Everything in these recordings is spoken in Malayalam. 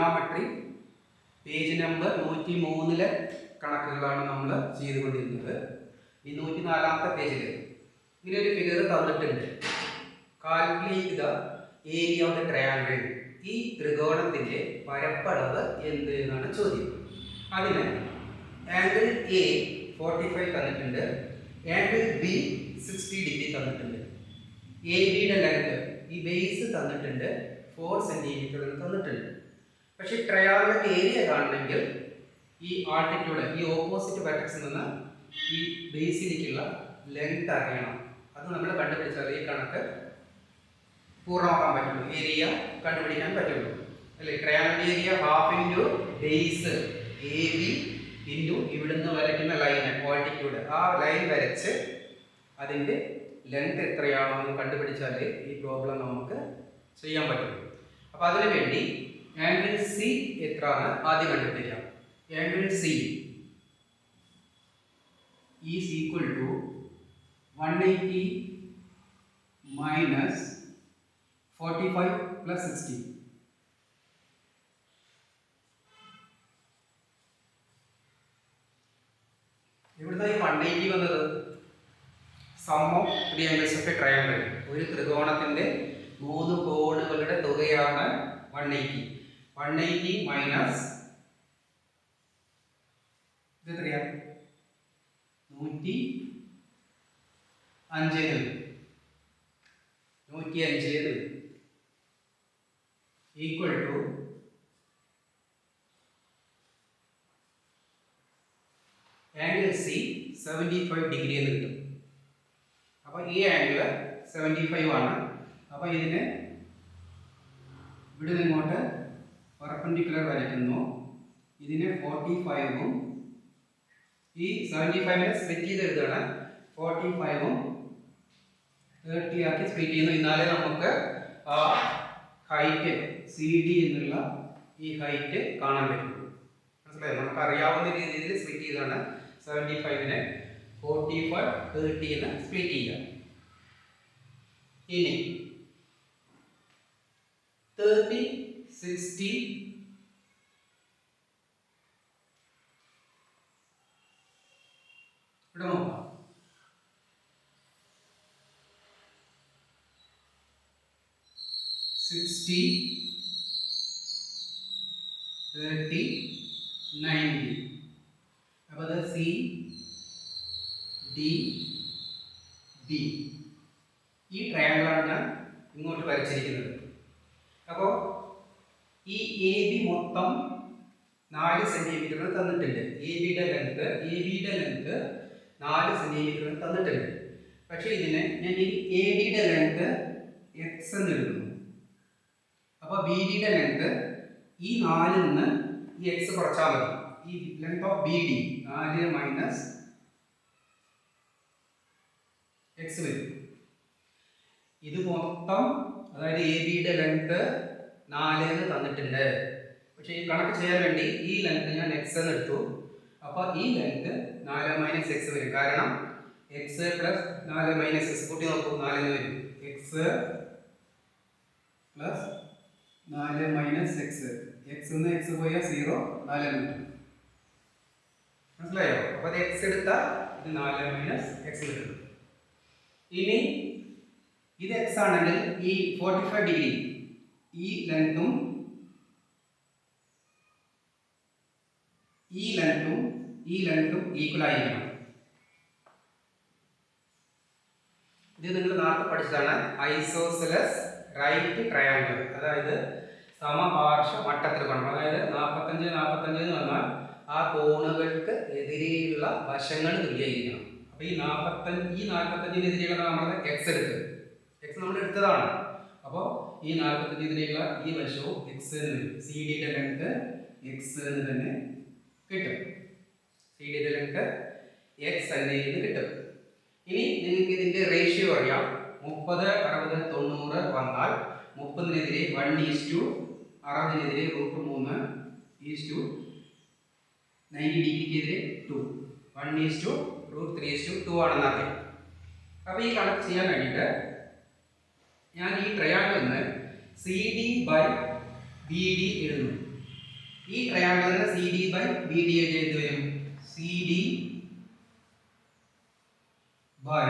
ട്രിഗണോമെട്രി പേജ് നമ്പർ 103 കണക്കുകളാണ് നമ്മൾ ചെയ്തുകൊണ്ടിരുന്നത്. ഈ 104ാമത്തെ പേജിൽ ഇങ്ങനെ ഒരു ഫിഗർ തന്നിട്ടുണ്ട്. Calculate the area of the triangle. ഈ ത്രികോണത്തിന്റെ പരപ്പളവ് എന്ത് എന്നാണ് ചോദ്യം. അതിന് ആംഗിൾ എ 45 തന്നിട്ടുണ്ട്, ആംഗിൾ ബി 60 ഡിഗ്രി തന്നിട്ടുണ്ട്, എ ബിയുടെ ലെങ്ത് ഈ ബേസ് തന്നിട്ടുണ്ട് 4 സെന്റിമീറ്റർ എന്ന് തന്നിട്ടുണ്ട്. പക്ഷെ ട്രയാങ്കിളിന്റെ ഏരിയ കാണണമെങ്കിൽ ഈ ആൾട്ടിറ്റ്യൂഡ്, ഈ ഓപ്പോസിറ്റ് വെർട്ടെക്സിൽ നിന്ന് ഈ ബേസിലേക്കുള്ള ലെങ്ത് അറിയണം. അത് നമ്മൾ കണ്ടുപിടിച്ചാൽ ഈ കണക്ക് പൂർണ്ണമാക്കാൻ പറ്റുള്ളൂ, ഏരിയ കണ്ടുപിടിക്കാൻ പറ്റുള്ളൂ അല്ലേ. Triangle area half into base A B into ഇവിടുന്ന് വരയ്ക്കുന്ന ലൈൻ ആൾട്ടിറ്റ്യൂഡ്, ആ ലൈൻ വരച്ച് അതിൻ്റെ ലെങ്ത് എത്രയാണോ എന്ന് കണ്ടുപിടിച്ചാൽ ഈ പ്രോബ്ലം നമുക്ക് ചെയ്യാൻ പറ്റും. അപ്പോൾ അതിനു വേണ്ടി ആംഗിൾ സി എത്രയാണ് ആദ്യം കണ്ടുപിടിക്കാം. Angle C is equal to 180 minus 45 plus 60. ഇവിടുത്തെ ഈ 180 വന്നത് sum of three angles of a triangle. ഒരു ത്രികോണത്തിന്റെ 3 കോണുകളുടെ തുകയാണ് 180. 180 മൈനസ് ഇത് എത്രയാണ്? 105 equal to angle C 75 degree എന്ന് കിട്ടും. അപ്പോൾ ഈ ആംഗിൾ 75 ആണ്. അപ്പോൾ ഇതിന് ഇവിടെ നിങ്ങോട്ട് പെർപെൻഡിക്കുലർ വരയ്ക്കുന്നു. ഇതിന് 45ഉം ഈ 75നെ സ്പ്ലിറ്റ് ചെയ്ത് എഴുതുകയാണ്. 45ഉം 30 ആക്കി സ്പ്ലിറ്റ് ചെയ്യുന്നു. എന്നാലേ നമുക്ക് ആ ഹൈറ്റ് സി ഡി എന്നുള്ള ഈ ഹൈറ്റ് കാണാൻ പറ്റുള്ളൂ. മനസ്സിലായോ? നമുക്ക് അറിയാവുന്ന രീതിയിൽ സ്പ്ലിറ്റ് ചെയ്താണ് 75നെ 45 30 എന്ന് സ്പ്ലിറ്റ് ചെയ്യുക. ഇനി 30 60 ഇവിടെ നോക്കാം. 60 30 90. അപ്പോൾ അത് സി ഡി ബി ഈ ട്രയാങ്കിളാണ് ഞാൻ ഇങ്ങോട്ട് വരച്ചിരിക്കുന്നത്. അപ്പോൾ ഈ എ ബി മൊത്തം 4 സെന്റിമീറ്റർ തന്നിട്ടുണ്ട്. എ ബിയുടെ ലെങ്ത് 4 സെന്റിമീറ്റർ തന്നിട്ടുണ്ട്. പക്ഷേ ഇതിന് ഞാൻ ഈ എ ഡിയുടെ ലെങ്ത് എക്സ് എന്ന് എഴുതുന്നു. അപ്പോൾ ബി ഡിയുടെ ലെങ്ത് ഈ 4ൽ നിന്ന് ഈ എക്സ് കുറച്ചാൽ മതി. ഈ length of B D 4 minus X വരും. ഇത് മൊത്തം അതായത് എ ബിയുടെ ലെങ്ത് 4 എന്ന് തന്നിട്ടുണ്ട്. പക്ഷേ ഈ കണക്ക് ചെയ്യാൻ വേണ്ടി ഈ ലെങ്ത് ഞാൻ എക്സ് എന്ന് എടുത്തു. അപ്പോൾ ഈ ലെങ്ത് 4 മൈനസ് എക്സ് വരും. കാരണം എക്സ് പ്ലസ് 4 മൈനസ് എക്സ് കൂട്ടി നോക്കൂ, 4 വരും. X plus 4 minus X, X നിന്ന് എക്സ് പോയാൽ 0, 4 കിട്ടും. മനസ്സിലായോ? അപ്പോൾ അത് എക്സ് എടുത്താൽ ഇത് 4 മൈനസ് എക്സ് കിട്ടും. ഇനി ഇത് എക്സ് ആണെങ്കിൽ ഈ 45 ഡിഗ്രി ഈ ലെങ്തും ഈക്വൽ ആയിരിക്കണം. ഇത് നിങ്ങൾ നേരത്തെ പഠിച്ചതാണ് ഐസോസെലസ് റൈറ്റ് ട്രയാങ്കിൾ, അതായത് സമപാർശ്വ മട്ടത്രികോണം. അതായത് 45 എന്ന് പറഞ്ഞാൽ ആ കോണുകൾക്ക് എതിരെയുള്ള വശങ്ങൾ തുല്യമായിരിക്കണം. അപ്പോൾ ഈ 45-നെതിരെയുള്ള നമ്മൾ എക്സ് എടുത്ത് എക്സ് നമ്മൾ എടുത്തതാണ്. അപ്പോൾ ഈ 45-നെതിരെയുള്ള ഈ വശവും എക്സ് എന്ന് വരും. സി ഡിയുടെ ലെങ്ത് എക്സ് എന്ന് തന്നെ കിട്ടും. സി ഡിയുടെ ലെങ്ത് എക്സ് എന്ന് കിട്ടും. ഇനി നിങ്ങൾക്ക് ഇതിൻ്റെ റേഷ്യോ അറിയാം. 30 60 90 വന്നാൽ 30-നെതിരെ 1:60, 60-നെതിരെ √3 90 ഡിഗ്രിക്കെതിരെ 2, 1:√3:2 ആണെന്നറിയാം. അപ്പോൾ ഈ കണക്ക് ചെയ്യാൻ വേണ്ടിയിട്ട് ഞാൻ ഈ ട്രയാങ്കിളിന് C D by B D എഴുതുന്നു. ഈ ട്രയാങ്കിളിന് C D by B D എഴുതി വരും. C D by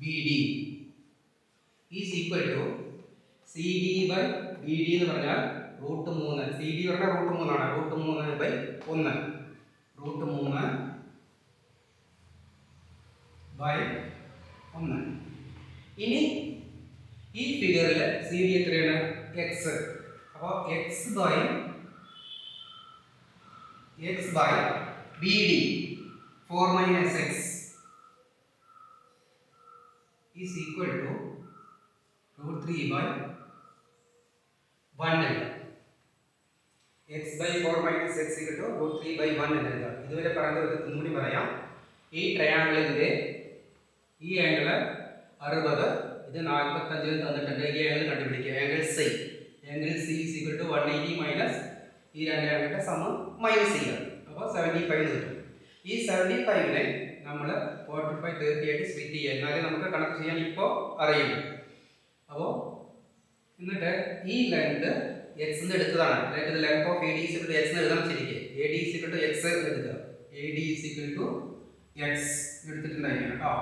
B D is equal to C D by B D എന്ന് പറഞ്ഞാൽ √3. സി ഡി പറഞ്ഞാൽ √3 ആണ്. √3 ബൈ 1. √3 ബൈ 1. ഇനി ഈ ഫിഗറിൽ സി ഡി എത്രയാണ്? എക്സ്. അപ്പോൾ x by B D 4 - x is equal to √3 by 1. x by 4 - x equal to √3 by 1 എന്ന് എഴുതാം. ഇതുവരെ പറഞ്ഞത് ഒന്നുകൂടി പറയാം. ഈ ട്രയാങ്കിളിന്റെ ഈ ആംഗിൾ 60, ഇത് 45 തന്നിട്ടുണ്ട്. ഈ ആംഗിൾ കണ്ടുപിടിക്കുക. Angle C is equal to 180 minus ഈ രണ്ട് ആംഗിളിന്റെ സമം മൈനസ് ചെയ്യുക. അപ്പോൾ 75 കിട്ടും. ഈ 75നെ നമ്മൾ 45, 30 ആയിട്ട് സ്പ്ലിറ്റ് ചെയ്യുക. എന്നാലേ നമുക്ക് കണക്ട് ചെയ്യാൻ ഇപ്പോൾ അറിയുള്ളൂ. അപ്പോൾ എന്നിട്ട് ഈ ലെങ്ത് എക്സ് എന്ന് എടുത്തതാണ്. അതായത് length of A D is equal to X എന്ന് എഴുതാൻ ശരിക്കും. A D is equal to X എടുക്കുക. A D is equal to X എടുത്തിട്ടുണ്ടായിരിക്കണം കേട്ടോ.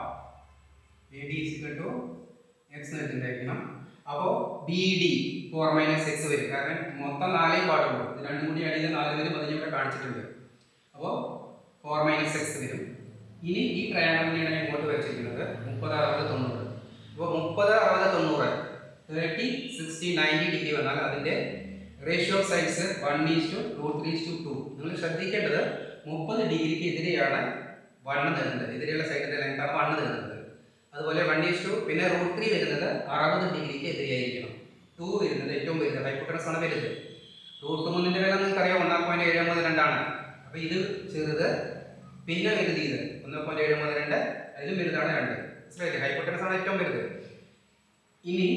A D is equal to X എടുത്തിട്ടുണ്ടായിരിക്കണം. അപ്പോൾ ബി ഡി 4 - x വരും. കാരണം മൊത്തം 4 പാടുള്ളൂ. ഇത് രണ്ടും കൂടി അടിയിൽ 4 വരും. അതിന് ഇവിടെ കാണിച്ചിട്ടുണ്ട്. അപ്പോൾ 4 - x വരും. ഇനി ഈ ട്രയാങ്കിളിനെയാണ് ഞാൻ ഇങ്ങോട്ട് വെച്ചിരിക്കുന്നത്. 30, 60, 90. അപ്പോൾ 30, 60, 90 30, 60, 90 ഡിഗ്രി വന്നാൽ അതിൻ്റെ റേഷ്യോ ഓഫ് സൈഡ്സ് 1:√3:2. നിങ്ങൾ ശ്രദ്ധിക്കേണ്ടത് 30 ഡിഗ്രിക്ക് എതിരെയാണ് 1 തരുന്നത്. എതിരെയുള്ള സൈഡിൻ്റെ ലെങ്താണ് 1 തരുന്നത്. അതുപോലെ 1:2 പിന്നെ √3 വരുന്നത് 60 ഡിഗ്രിക്ക് എതിരെയായിരിക്കണം. 2 വരുന്നത് ഏറ്റവും വലുത് ഹൈപ്പോട്ടനസ് ആണ് വലുത്. √3ന്റെ വില നിങ്ങൾക്ക് അറിയാം 1.732 ആണ്. അപ്പോൾ ഇത് ചെറുത് പിന്നെ വലുത് ഇത് 1.732. അതിലും വലുതാണ് 2. മനസ്സിലായില്ലേ? ഹൈപ്പോട്ടനസ് ആണ് ഏറ്റവും വലുത്. ഇനി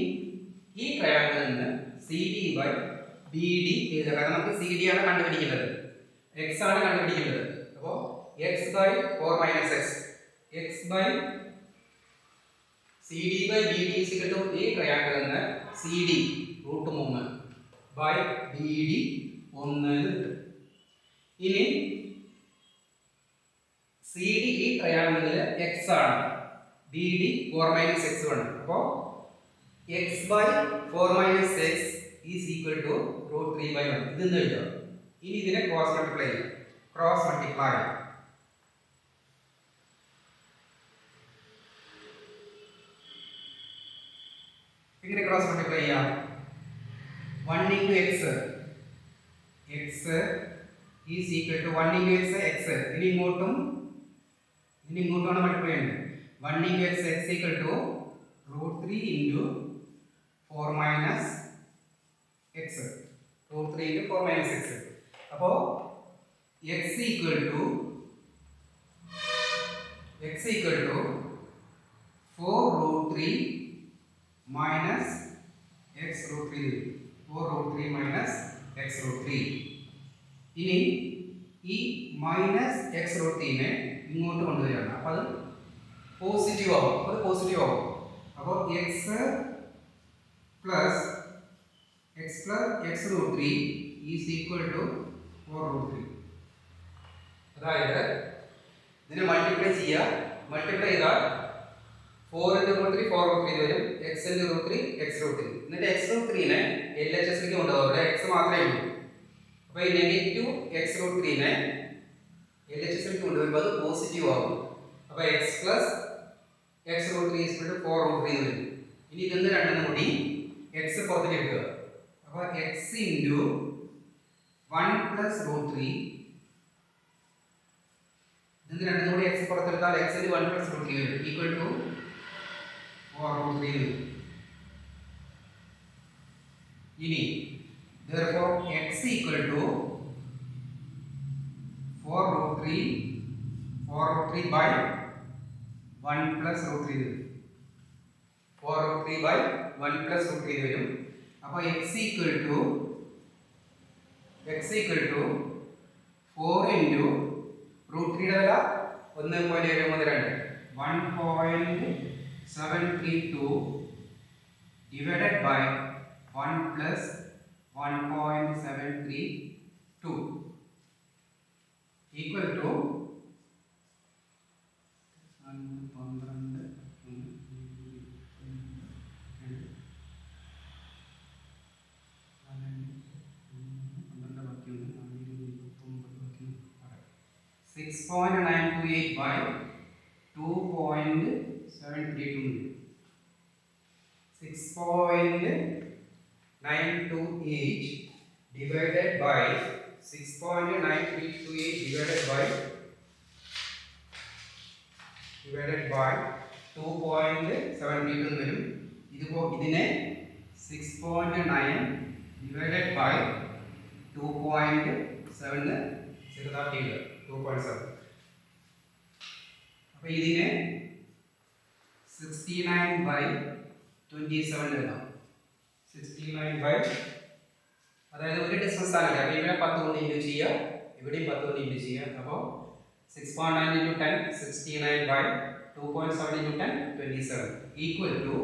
ഈ ട്രയാങ്കിളിൽ നിന്ന് C D by B D എഴുതുക. കാരണം നമുക്ക് സി ഡി ആണ് കണ്ടുപിടിക്കേണ്ടത്, എക്സ് ആണ് കണ്ടുപിടിക്കേണ്ടത്. അപ്പോൾ x by 4 - x x by C D by B D is equal to ഈ ട്രയാങ്കിളിൽ നിന്ന് C D √3 by B D 1. ഇനി സി ഡി ഈ ട്രയാങ്കിളിൽ എക്സ് ആണ്, ബി ഡി 4 - x ആണ്. അപ്പോൾ x by 4 - x is equal to √3 by 1. ഇതെന്ന് എഴുതാം. ഇനി ഇതിനെ ക്രോസ് മൾട്ടിപ്ലൈ ചെയ്യാം. ക്രോസ് മൾട്ടിപ്ലൈ ഇങ്ങനെ ക്രോസ് മൾട്ടിപ്ലൈ ചെയ്യാം. 1 × x is equal to 1 × x. ഇനി ഇങ്ങോട്ടാണ് മൾട്ടിപ്ലൈ ചെയ്യുന്നത്. 1 × x equal to √3 × 4 - x. √3 × 4 - x. അപ്പോൾ x equal to 4√3 minus x√3. 4√3 minus x√3. ഇനി ഈ മൈനസ് x√3നെ ഇങ്ങോട്ട് കൊണ്ടുവരികയാണ്. അപ്പോൾ അത് പോസിറ്റീവ് ആവും. അപ്പോൾ x plus x√3 is equal to 4√3. അതായത് ഇതിനെ മൾട്ടിപ്ലൈ ചെയ്യുക. മൾട്ടിപ്ലൈ ചെയ്താൽ 4 × √3 4√3 വരും. x × √3 x√3. എന്നിട്ട് x√3നെ LHSലേക്ക് കൊണ്ടുപോകും. അവിടെ x മാത്രമേ ഉള്ളൂ. അപ്പോൾ ഈ നെഗറ്റീവ് x√3നെ LHSലേക്ക് കൊണ്ടുവരുമ്പോൾ അത് പോസിറ്റീവ് ആകും. അപ്പോൾ x plus x√3 is equal to 4√3 വരും. ഇനി ഇതെന്ന് രണ്ടെണ്ണം കൂടി x പുറത്തേക്ക് എടുക്കുക. അപ്പോൾ x × 1 plus √3 ഇതെന്ന് രണ്ടെണ്ണം കൂടി x പുറത്തെടുത്താൽ x × 1 plus √3 വരും. Equal to 4√3. ഇനി therefore x equal to 4√3 by 1 plus √3 വരും. 4√3 by 1 plus √3 വരും. അപ്പോൾ x equal to 4 × √3യുടെ വില 1.732 1.732 divided by 1 plus 1.732 equal to 6.928 by 2.732. 6.928 divided by 6.928 divided by 2.72 വരും. ഇതിനെ 6.9 divided by 2.7 ചെറുതാക്കിയില്ല 2.7. അപ്പോൾ ഇതിനെ 69 by 27 എഴുതാം. 69 by, അതായത് ഒരു ഡിസ്റ്റൻസ് ആണ്. അപ്പോൾ ഇവിടെ 10 കൊണ്ട് ഇൻറ്റു ചെയ്യുക, ഇവിടെയും 10 കൊണ്ട് ഇൻറ്റു ചെയ്യുക. അപ്പോൾ 6.9 into 10 69 by 2.7 into 10 27 equal to,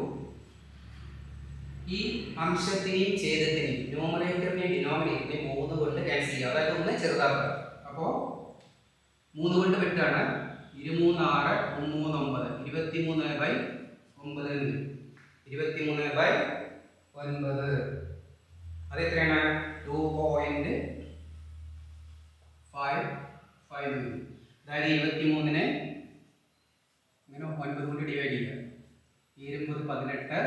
ഈ അംശത്തിനെയും ഛേദത്തിനെയും ന്യൂമറേറ്ററിനെയും ഡിനോമിനേറ്ററിനെയും 3 കൊണ്ട് ക്യാൻസൽ ചെയ്യുക. അതായത് ഒന്ന് ചെറുതാക്കുക. അപ്പോൾ 3 കൊണ്ട് വെട്ടാണ് 23 6 3 9 23 by 9 23 by 9. അത് എത്രയാണ്? 2.55. അതായത് 23-നെ ഇങ്ങനെ 9 കൊണ്ട് ഡിവൈഡ് ചെയ്യുക. 20 18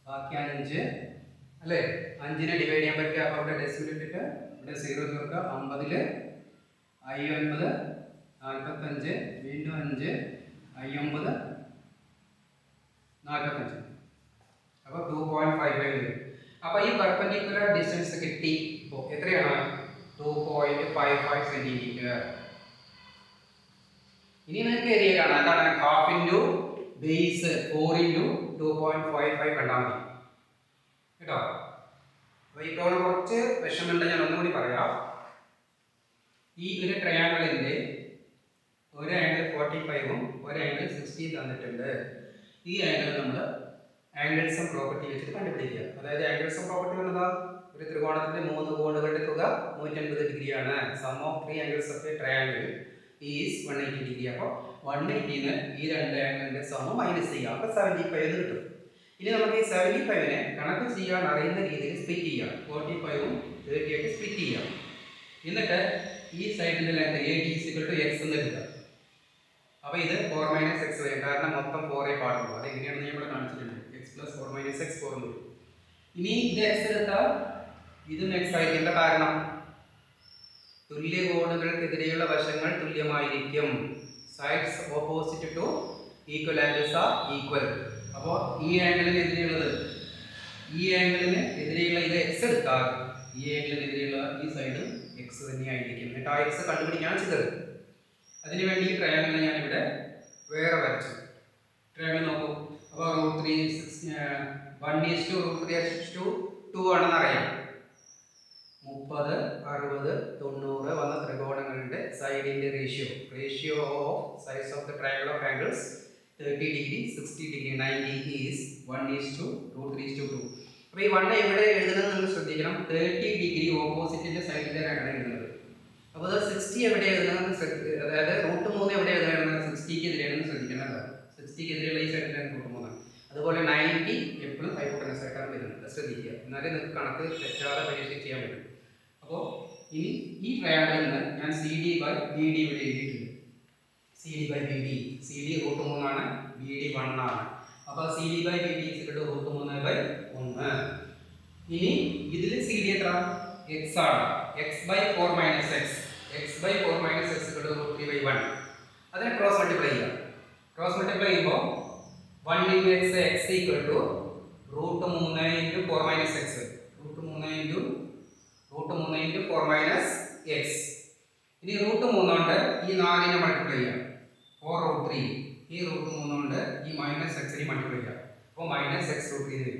ബാക്കി 5 അല്ലേ? 5-നെ ഡിവൈഡ് ചെയ്യാൻ പറ്റുക. അപ്പോൾ അവിടെ ഡെസിമൽ ഇട്ടിട്ട് ഇവിടെ 0 ചേർക്കുക. 50-ൽ I9 45, വീണ്ടും 5 I9 45. അപ്പോൾ 2.55 വരും. അപ്പോൾ ഈ പെർപെൻഡിക്കുലർ ഡിസ്റ്റൻസ് കിട്ടി. ഇപ്പോൾ എത്രയാണ്? 2.55 സെന്റിമീറ്റർ. ഇനി നിങ്ങൾക്ക് ഏരിയ കാണാം. എന്താണ്? ഹാഫ് ഇൻറ്റു ബേസ് 4 ഇൻറ്റു 2.55 കണ്ടാൽ മതി കേട്ടോ. അപ്പോൾ ഈ പ്രോബ്ലം കുറച്ച് വിഷമമുണ്ട്. ഞാൻ ഒന്നുകൂടി പറയാം. ഈ ഒരു ട്രയാങ്കിളിൻ്റെ ഒരു ആംഗിൾ 45-ഉം ഒരു ആംഗിൾ 60 തന്നിട്ടുണ്ട്. ഈ ആംഗിൾ നമ്മൾ ആംഗിൾ സം പ്രോപ്പർട്ടി വെച്ചിട്ട് കണ്ടുപിടിക്കുക. അതായത് ആംഗിൾ സം പ്രോപ്പർട്ടി എന്നതാ, ഒരു ത്രികോണത്തിന്റെ 3 കോണുകളുടെ തുക 180 ഡിഗ്രിയാണ്. Sum of 3 angles of a triangle is 180 degree. അപ്പോൾ 180-ന് ഈ രണ്ട് ആംഗിളിന്റെ സം മൈനസ് ചെയ്യാം. അപ്പോൾ 75 എന്ന് കിട്ടും. ഇനി നമുക്ക് ഈ 75-നെ കണക്ക് ചെയ്യാൻ അറിയുന്ന രീതിയിൽ സ്പ്ലിറ്റ് ചെയ്യാം. 45-ഉം 30 ആയിട്ട് സ്പ്ലിറ്റ് ചെയ്യാം. എന്നിട്ട് ഈ സൈഡിന്റെ ലെങ്ത് AD = x എന്ന് എടുക്കുക. അപ്പോൾ ഇത് 4 - x വരും. കാരണം മൊത്തം 4 പാടുള്ളൂ. അത് എങ്ങനെയാണെന്ന് ഞാൻ ഇവിടെ കാണിച്ചിട്ടുണ്ട്. x + 4 - x 4 എന്ന് വരും. ഇനി ഇത് x എടുത്താൽ ഇതും x ആയിരിക്കും. കാരണം തുല്യ കോണുകൾക്കെതിരെയുള്ള വശങ്ങൾ തുല്യമായിരിക്കും. Sides opposite two equal angles are equal. അപ്പോൾ ഈ ആംഗിളിനെതിരെയുള്ള ഇത് x എടുത്താൽ ഈ ആംഗിളിനെതിരെയുള്ള ഈ സൈഡും x തന്നെയായിരിക്കും. എന്നിട്ട് ആ x കണ്ടുപിടിക്കുകയാണ് ചെയ്തത്. അതിനുവേണ്ടി ഈ ട്രയാങ്കിൾ ഞാനിവിടെ വേറെ വരച്ചു. ട്രയാങ്കിൾ നോക്കൂ. അപ്പോൾ √3 1:√3:2 ആണെന്ന് അറിയാം. 30 60 90 വന്ന ത്രികോണങ്ങളുടെ സൈഡിന്റെ ratio of sides of the triangle of angles 30 degree 60 degree 90 is 1:√3:2. അപ്പോൾ ഈ 1 എവിടെ എഴുതുന്നത് നിങ്ങൾ ശ്രദ്ധിക്കണം. 30 ഡിഗ്രി ഓപ്പോസിറ്റിന്റെ സൈഡിലാണ് എഴുതുന്നത്. അപ്പോൾ 60 എവിടെ എഴുതുന്നത്, അതായത് √3 എവിടെ എഴുതുന്നത്, 60-ക്ക് എതിരെയാണെന്ന് ശ്രദ്ധിക്കണം. 60-ക്ക് എതിരെയുള്ള ഈ സൈഡിലാണ് √3. അതുപോലെ 90 എപ്പോഴും ഹൈപ്പോട്ടനസ് ആയിട്ടാണ് വരുന്നത്. ശ്രദ്ധിക്കുക. എന്നാലേ നിങ്ങൾക്ക് കണക്ക് തെറ്റാതെ പരീക്ഷ ചെയ്യാൻ പറ്റും. അപ്പോൾ ഇനി ഈ ട്രയാങ്കിളിൽ നിന്ന് ഞാൻ CD/BD ഇവിടെ എഴുതിയിട്ടുണ്ട്. CD/BD, CD √3 ആണ്, BD 1 ആണ്. അപ്പോൾ CD/BD √3/1. ഇനി ഇതിൽ CD എത്ര? x ആണ്. x/4 - x. x/4 - x √3/1. അതിനെ ക്രോസ് മൾട്ടിപ്ലൈ ചെയ്യാം. ക്രോസ് മൾട്ടിപ്ലൈ ചെയ്യുമ്പോൾ 1 × x x = √3 × 4 - x. √3 × 4 - x. ഇനി √3 കൊണ്ട് ഈ 4-നെ മൾട്ടിപ്ലൈ ചെയ്യാം. 4√3. ഈ √3 കൊണ്ട് ഈ -x-നെ മൾട്ടിപ്ലൈ ചെയ്യാം. അപ്പോൾ -x√3 വരും.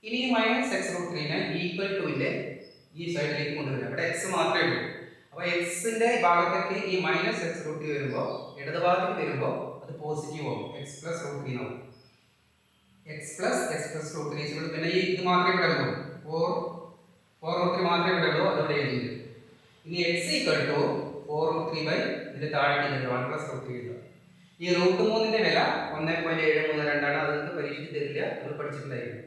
ഇനി ഈ -x√3-നെ ഈക്വൽ ടു-ന്റെ ഈ സൈഡിലേക്ക് കൊണ്ടുവരിക. അവിടെ x മാത്രമേ ഉള്ളൂ. അപ്പോൾ x-ന്റെ ഭാഗത്തേക്ക് ഈ -x√3 വരുമ്പോൾ ഇടതുഭാഗത്തേക്ക് വരുമ്പോൾ അത് പോസിറ്റീവ് ആവും. x + √3 ആവും. x + x + √3 പിന്നെ ഈ ഇത് മാത്രമേ ഇവിടെ ഉള്ളൂ. 4 4√3 മാത്രമേ ഇവിടെ ഉള്ളൂ, അതോടെ എഴുതിയത്. ഇനി x ഈക്വൽ ടു 4√3 ബൈ ഇതിന്റെ താഴെ 1+√3 എഴുതാം. ഈ √3ന്റെ വില 1.732 ആണ്. അത് നിങ്ങൾക്ക് പരീക്ഷയ്ക്ക് തരില്ല, നമ്മൾ പഠിച്ചിട്ടുണ്ടായിരുന്നു.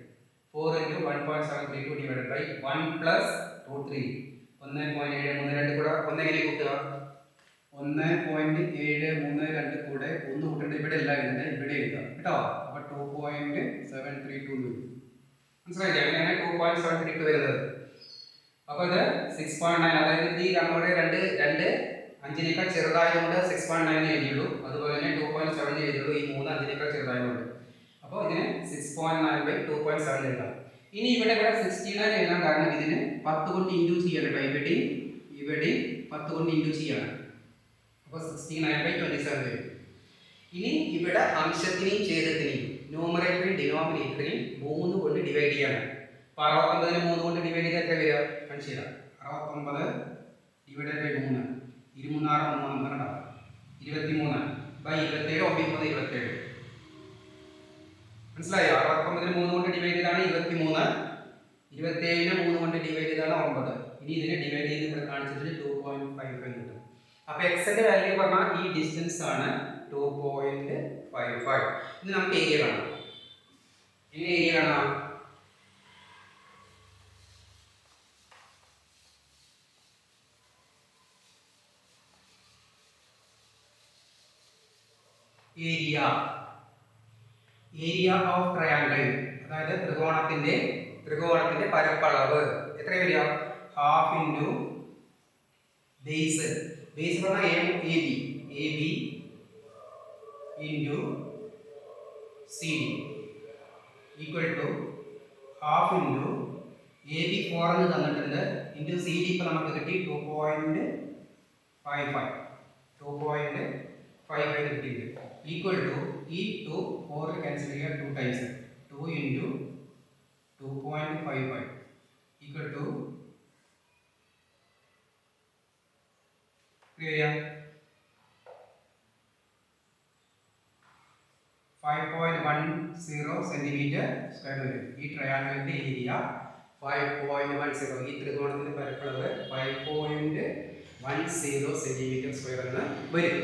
4 × 1.732 ഡിവൈഡഡ് ബൈ 1+√3. 1.732 കൂടെ 1 എങ്ങനെ കൂട്ടുക? 1.732 കൂടെ 1 കൂട്ടേണ്ട ഇവിടെ അല്ല എഴുതുന്നത്, ഇവിടെ എഴുതാം കേട്ടോ. അപ്പോൾ 2.732 മനസ്സിലായില്ലേ? അങ്ങനെയാണ് 2.732 വരുന്നത്. അപ്പോൾ ഇത് 6.9, അതായത് ഈ നമ്മുടെ രണ്ട് 5നേക്കാൾ ചെറുതായതുകൊണ്ട് 6.9 എഴുതിയുള്ളൂ. അതുപോലെ തന്നെ 2.7 എഴുതിയുള്ളൂ, ഈ 3 5നേക്കാൾ ചെറുതായതുകൊണ്ട്. അപ്പോൾ ഇതിന് 6.9/2.7 എഴുതാം. ഇനി ഇവിടെ 69 എഴുതാൻ കാരണം ഇതിന് 10 കൊണ്ട് ഇൻഡ്യൂസ് ചെയ്യണം കേട്ടോ. ഇവിടെ 10 കൊണ്ട് ഇൻഡ്യൂസ് ചെയ്യണം. അപ്പോൾ 69/27 വരും. ഇനി ഇവിടെ അംശത്തിനെയും ഛേദത്തിനെയും ന്യൂമറേറ്ററിനെയും ഡിനോമിനേറ്ററിനെയും 3 കൊണ്ട് ഡിവൈഡ് ചെയ്യണം. അപ്പോൾ 69നെ 3 കൊണ്ട് ഡിവൈഡ് ചെയ്താൽ എത്ര വരിക? കാണിച്ചു തരാം. 69 ഡിവൈഡഡ് ബൈ 3, 23 23 ബൈ 27 27. മനസ്സിലായോ? 69നെ 3 കൊണ്ട് ഡിവൈഡ് ചെയ്താണ് 23, 27നെ 3 കൊണ്ട് ഡിവൈഡ് ചെയ്താണ് 9. ഇനി ഇതിനെ ഡിവൈഡ് ചെയ്ത് ഇവിടെ കാണിച്ചിട്ട് 2.55 കിട്ടും. അപ്പോൾ എക്സിന്റെ വാല്യൂ പറഞ്ഞാൽ ഈ ഡിസ്റ്റൻസ് ആണ് 2.55. ഇനി നമുക്ക് ഏരിയ കാണാം. എങ്ങനെ ഏരിയ കാണാം? ഏരിയ ഓഫ് ട്രയാങ്കിൾ, അതായത് ത്രികോണത്തിന്റെ പരപ്പളവ് എത്ര വരിക? ഹാഫ് ഇൻറ്റു ബേസ് പറഞ്ഞാൽ A B into C D equal to half into A B 4 എന്ന് തന്നിട്ടുണ്ട്, ഇൻറ്റു സി ഡി ഇപ്പോൾ നമുക്ക് കിട്ടി 2.55 കിട്ടിയിട്ടുണ്ട്. ഈക്വൽ ടു ഈ 2 4 ക്യാൻസൽ ചെയ്യുക, 2 times 2 into 2.55 equal to 5.10 centimetre square വരും. ഈ ട്രയാങ്കിളിന്റെ ഏരിയ 5.10, ഈ ത്രികോണത്തിന്റെ പരപ്പളവ് 5.10 സെന്റിമീറ്റർ സ്ക്വയർ എന്ന് വരും.